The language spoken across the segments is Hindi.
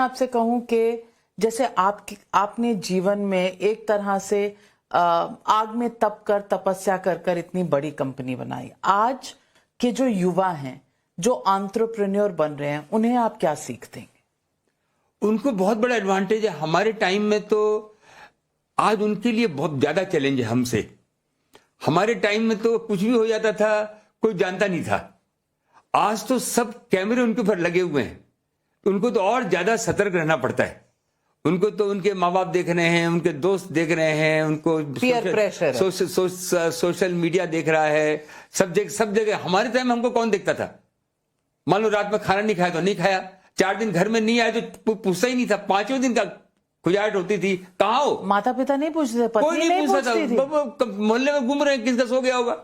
आपसे कहूं कि जैसे आपने जीवन में एक तरह से आग में तप कर तपस्या कर कर इतनी बड़ी कंपनी बनाई, आज के जो युवा हैं जो एंटरप्रेन्योर बन रहे हैं उन्हें आप क्या सीख देंगे? उनको बहुत बड़ा एडवांटेज है। हमारे टाइम में तो आज उनके लिए बहुत ज्यादा चैलेंज है हमसे। हमारे टाइम में तो कुछ भी हो जाता था, कोई जानता नहीं था। आज तो सब कैमरे उनके ऊपर लगे हुए हैं, उनको तो और ज्यादा सतर्क रहना पड़ता है। उनको तो उनके माँ बाप देख रहे हैं, उनके दोस्त देख रहे हैं, उनको पीयर प्रेशर, सोशल मीडिया देख रहा है, सब जगह। हमारे टाइम में हमको कौन देखता था? मान लो रात में खाना नहीं खाया तो नहीं खाया, 4 दिन घर में नहीं आया तो पूछता ही नहीं था। 5वें दिन का खुजाहट होती थी, कहाँ हो? माता पिता नहीं पूछते, कोई नहीं पूछता था। मोहल्ले में घूम रहे हैं, किसका सो गया होगा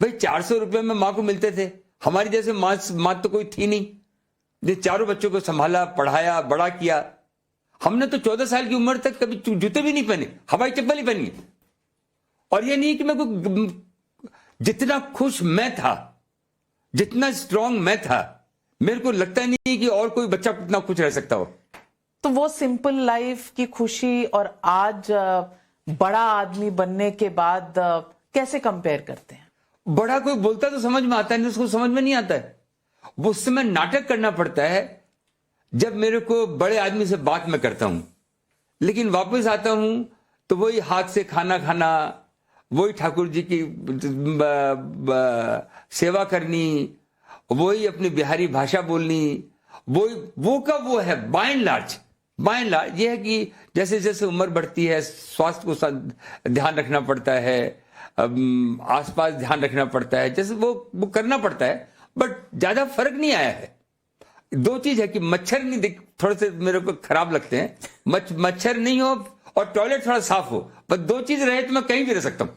भाई। 400 रुपए में माँ को मिलते थे। हमारी जैसे माँ तो कोई थी नहीं जो चारों बच्चों को संभाला, पढ़ाया, बड़ा किया। हमने तो 14 साल की उम्र तक कभी जूते भी नहीं पहने, हवाई चप्पल ही पहनी। और ये नहीं कि मैं जितना खुश मैं था, जितना स्ट्रांग मैं था, मेरे को लगता नहीं कि और कोई बच्चा इतना खुश रह सकता हो। तो वो सिंपल लाइफ की खुशी और आज बड़ा आदमी बनने के बाद कैसे कंपेयर करते हैं? बड़ा कोई बोलता तो समझ में आता है, नहीं उसको समझ में नहीं आता है। वो उस समय नाटक करना पड़ता है। जब मेरे को बड़े आदमी से बात मैं करता हूं, लेकिन वापस आता हूं तो वही हाथ से खाना खाना, वही ठाकुर जी की सेवा करनी, वही अपनी बिहारी भाषा बोलनी, वो है। बाय एंड लार्ज ये है कि जैसे जैसे उम्र बढ़ती है, स्वास्थ्य को ध्यान रखना पड़ता है, आसपास ध्यान रखना पड़ता है, जैसे वो करना पड़ता है। बट ज्यादा फर्क नहीं आया है। 2 चीज है कि मच्छर नहीं दिख, थोड़े से मेरे को खराब लगते हैं। मच्छर नहीं हो और टॉयलेट थोड़ा साफ हो, बस 2 चीज रहे तो मैं कहीं भी रह सकता हूं।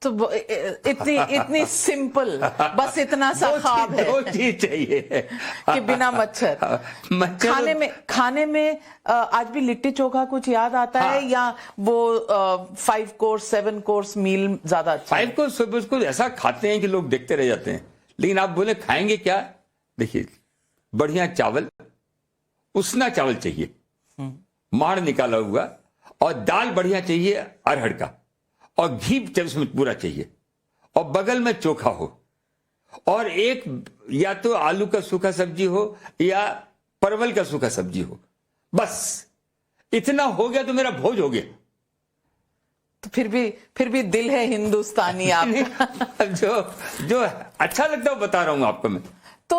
तो इतनी सिंपल, बस इतना सा ख्वाब है। 2 चीज चाहिए कि बिना मच्छर। खाने में आज भी लिट्टी चोखा कुछ याद आता है, या वो 5 कोर्स 7 कोर्स मील ज्यादा अच्छा? 5 कोर्स उसको ऐसा खाते हैं कि लोग देखते रह जाते हैं। लेकिन आप बोले खाएंगे क्या? देखिए, बढ़िया चावल, उसना चावल चाहिए, माड़ निकाला हुआ, और दाल बढ़िया चाहिए अरहर का, और घी उसमें पूरा चाहिए, और बगल में चोखा हो, और एक या तो आलू का सूखा सब्जी हो या परवल का सूखा सब्जी हो। बस इतना हो गया तो मेरा भोज हो गया। तो फिर भी दिल है हिंदुस्तानी आपका। जो अच्छा लगता है वो बता रहा हूं आपको मैं। तो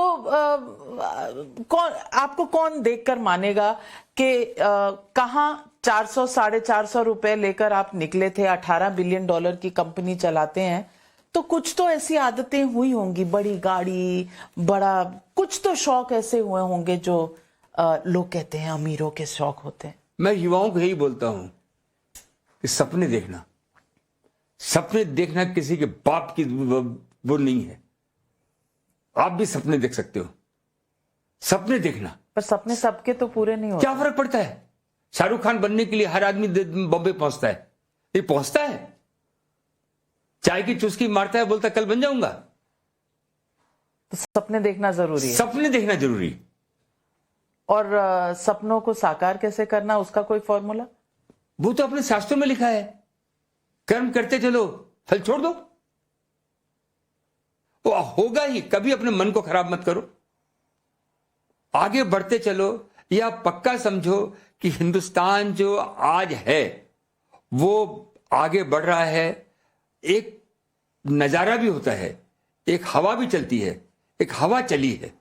कौन देखकर मानेगा कि कहां 400 450 रुपए लेकर आप निकले थे, $18 बिलियन की कंपनी चलाते हैं, तो कुछ तो ऐसी आदतें हुई होंगी, बड़ी गाड़ी, बड़ा कुछ तो शौक ऐसे हुए होंगे जो लोग कहते हैं अमीरों के शौक होते हैं। मैं युवाओं को यही बोलता हूं कि सपने देखना किसी के बाप की वो नहीं है। आप भी सपने देख सकते हो, सपने देखना। पर सपने सबके तो पूरे नहीं होते। क्या फर्क पड़ता है? शाहरुख खान बनने के लिए हर आदमी बॉम्बे पहुंचता है, ये पहुंचता है, चाय की चुस्की मारता है, बोलता कल बन जाऊंगा। तो सपने देखना जरूरी है। सपने देखना जरूरी। और सपनों को साकार कैसे करना, उसका कोई फॉर्मूला? वो तो अपने शास्त्रों में लिखा है, कर्म करते चलो, फल छोड़ दो। वो होगा ही। कभी अपने मन को खराब मत करो, आगे बढ़ते चलो। या पक्का समझो कि हिंदुस्तान जो आज है वो आगे बढ़ रहा है। एक नजारा भी होता है, एक हवा भी चलती है, एक हवा चली है।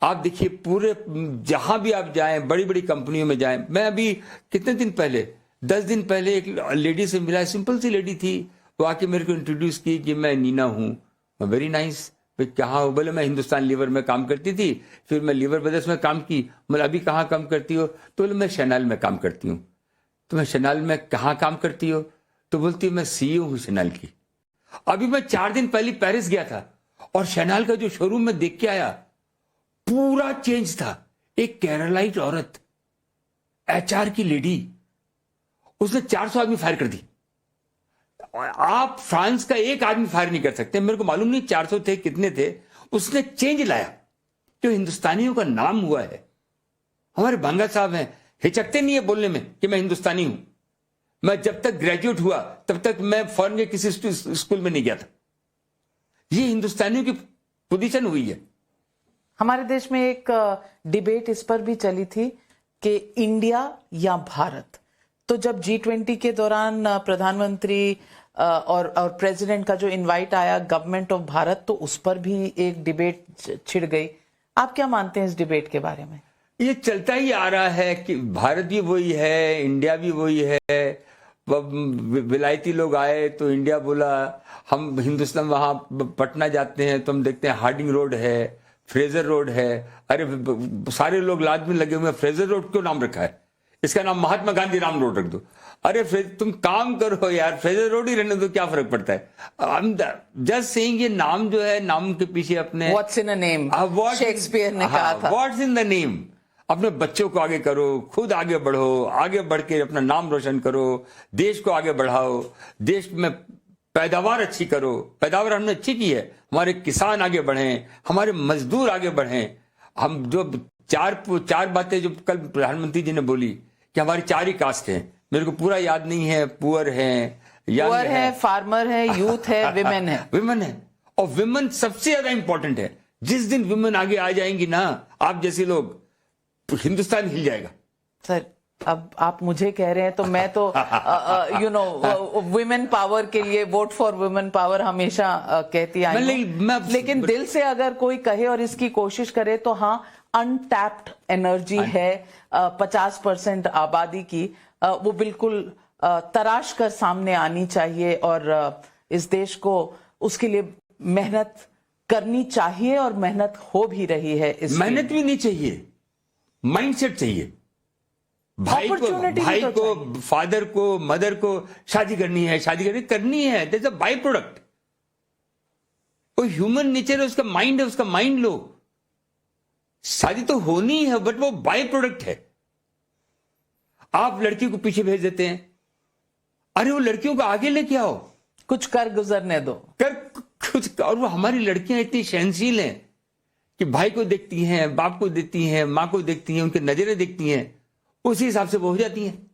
आप देखिए, पूरे जहां भी आप जाएं, बड़ी बड़ी कंपनियों में जाएं। मैं अभी कितने दिन पहले, 10 दिन पहले एक लेडी से मिला, सिंपल सी लेडी थी। वो आके मेरे को इंट्रोड्यूस की कि मैं नीना हूं। Very nice. कहाँ हो? बोले मैं हिंदुस्तान लीवर में काम करती थी, फिर मैं लीवर ब्रदर्स में काम की। मतलब अभी कहाँ काम करती हो? तो बोले मैं शैनाल में काम करती हूँ। तो मैं शैनाल में कहाँ काम करती हो? तो बोलती मैं CEO हूँ शैनाल की। अभी मैं 4 दिन पहले पेरिस गया था और शैनाल का जो शोरूम में देख के आया, पूरा चेंज था। एक केरलाइट औरत, HR की लेडी, उसने 400 आदमी फायर कर दी। आप फ्रांस का एक आदमी फायर नहीं कर सकते। मेरे को मालूम नहीं 400 थे कितने थे, उसने चेंज लाया। जो हिंदुस्तानियों का नाम हुआ है। हमारे बांगा साहब हैं, हिचकते नहीं है बोलने में कि मैं हिंदुस्तानी हूं। मैं जब तक ग्रेजुएट हुआ तब तक मैं फॉरेन के किसी स्कूल में नहीं गया था। ये हिंदुस्तानियों की पोजीशन हुई है। हमारे देश में एक डिबेट इस पर भी चली थी कि इंडिया या भारत। तो जब G20 के दौरान प्रधानमंत्री और प्रेसिडेंट का जो इनवाइट आया गवर्नमेंट ऑफ भारत, तो उस पर भी एक डिबेट छिड़ गई। आप क्या मानते हैं इस डिबेट के बारे में? ये चलता ही आ रहा है कि भारत भी वही है, इंडिया भी वही है। विलायती लोग आए तो इंडिया बोला, हम हिंदुस्तान वहां पटना जाते हैं तो हम देखते हैं हार्डिंग रोड है, फ्रेजर रोड है। अरे सारे लोग लाद में लगे हुए हैं, फ्रेजर रोड क्यों नाम रखा है? इसका नाम महात्मा गांधी राम रोड रख दो। अरे तुम काम करो यार, फ्रेजर रोड ही रहने दो, क्या फर्क पड़ता है? जस्ट सेइंग, ये नाम जो है, नाम के पीछे अपने what's in a name, Shakespeare ने कहा था। What's in the name. अपने बच्चों को आगे करो, खुद आगे बढ़ो, आगे बढ़ के अपना नाम रोशन करो, देश को आगे बढ़ाओ, देश में पैदावार अच्छी करो। पैदावार हमने अच्छी की है, हमारे किसान आगे बढ़ें, हमारे मजदूर आगे बढ़ें। हम जो चार बातें जो कल प्रधानमंत्री जी ने बोली कि हमारी 4 ही कास्ट हैं, मेरे को पूरा याद नहीं है। पुअर है, फार्मर है, यूथ है, विमेन है। विमेन है, और विमेन सबसे ज्यादा इंपॉर्टेंट है। जिस दिन विमेन आगे आ जाएंगी ना, आप जैसे लोग, हिंदुस्तान हिल जाएगा। सर, अब आप मुझे कह रहे हैं तो मैं तो वुमेन पावर के लिए, वोट फॉर वुमेन पावर हमेशा कहती आई हूं। लेकिन दिल से अगर कोई कहे और इसकी कोशिश करे तो हाँ, अनटैप्ड एनर्जी है 50% आबादी की, वो बिल्कुल तराश कर सामने आनी चाहिए और इस देश को उसके लिए मेहनत करनी चाहिए और मेहनत हो भी रही है। मेहनत भी नहीं चाहिए, माइंडसेट चाहिए। भाई को, फादर को, मदर को शादी करनी है, करनी है। That's a by product. वो ह्यूमन नेचर है, उसका माइंड है, उसका माइंड लो। शादी तो होनी है, बट वो बाय प्रोडक्ट है। आप लड़की को पीछे भेज देते हैं, अरे वो लड़कियों को आगे लेके आओ, कुछ कर गुजरने दो, कुछ। और वो हमारी लड़कियां इतनी सहनशील हैं कि भाई को देखती हैं, बाप को देखती हैं, माँ को देखती हैं, उनकी नजरें देखती हैं, उसी हिसाब से वो हो जाती हैं।